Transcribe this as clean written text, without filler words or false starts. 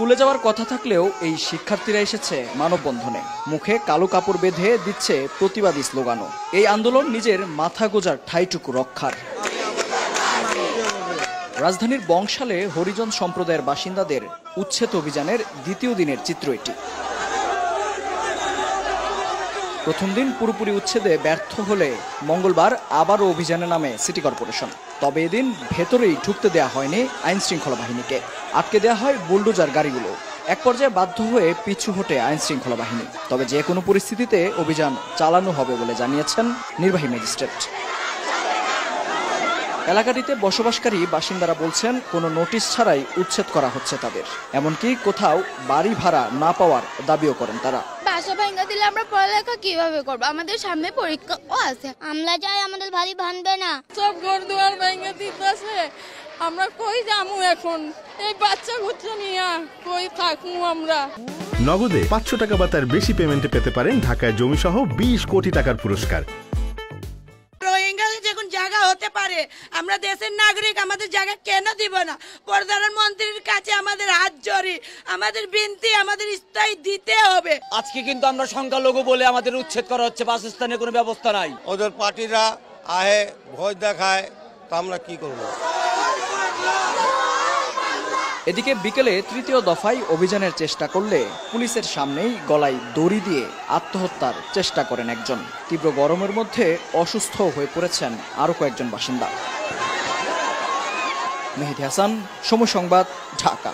স্কুলে যাওয়ার কথা থাকলেও এই শিক্ষার্থীরা এসেছে মানববন্ধনে। মুখে কালো কাপড় বেঁধে দিচ্ছে প্রতিবাদী স্লোগানও। এই আন্দোলন নিজের মাথা গোঁজার ঠাঁইটুকু রক্ষার। রাজধানীর বংশালে হরিজন সম্প্রদায়ের বাসিন্দাদের উচ্ছেদ অভিযানের দ্বিতীয় দিনের চিত্র এটি। প্রথম দিন পুরোপুরি উচ্ছেদে ব্যর্থ হলে মঙ্গলবার আবারও অভিযানে নামে সিটি কর্পোরেশন। তবে এদিন ভেতরেই ঢুকতে দেয়া হয়নি আইন শৃঙ্খলা বাহিনীকে, আটকে দেয়া হয় বুলডোজার গাড়িগুলো। এক পর্যায়ে বাধ্য হয়ে পিছু হটে আইন শৃঙ্খলা বাহিনী। তবে যে কোনো পরিস্থিতিতে অভিযান চালানো হবে বলে জানিয়েছেন নির্বাহী ম্যাজিস্ট্রেট। এলাকাটিতে বসবাসকারী বাসিন্দারা বলছেন, কোনো নোটিশ ছাড়াই উচ্ছেদ করা হচ্ছে তাদের। এমনকি কোথাও বাড়ি ভাড়া না পাওয়ার দাবিও করেন তারা। বাসা ভাঙা দিলে আমরা পড়ালেখা কিভাবে করবো? আমাদের সামনে পরীক্ষাও আছে। আমরা যাই, আমাদের বাড়ি ভাঙবে না। সব ঘর দুয়ার ভেঙে দিতেছে, আমরা কই যামু এখন? এই বাচ্চা কুচ্চা নিয়ে কই থাকবো আমরা? নগদে 500 টাকা বা তার বেশি পেমেন্টে পেতে পারেন ঢাকায় জমিসহ 20 কোটি টাকার পুরস্কার। রোহিঙ্গাদের যখন জায়গা হতে পারে, আমরা দেশের নাগরিক, আমাদের জায়গা কেন দিব না? প্রধানমন্ত্রীর কাছে আমাদের হাত জড়ি, আমাদের বিনতি, আমাদের স্থায়ী দিতে হবে। আজকে কিন্তু আমরা সংখ্যালঘু বলে আমাদের উচ্ছেদ করা হচ্ছে, বাসস্থানের কোনো ব্যবস্থা নাই। ওদের পার্টিরা আহে ভয় দেখায়, তা আমরা কি করব? এদিকে বিকেলে তৃতীয় দফায় অভিযানের চেষ্টা করলে পুলিশের সামনেই গলায় দড়ি দিয়ে আত্মহত্যার চেষ্টা করেন একজন। তীব্র গরমের মধ্যে অসুস্থ হয়ে পড়েছেন আরও কয়েকজন বাসিন্দা। মেহেদী হাসান, সময় সংবাদ, ঢাকা।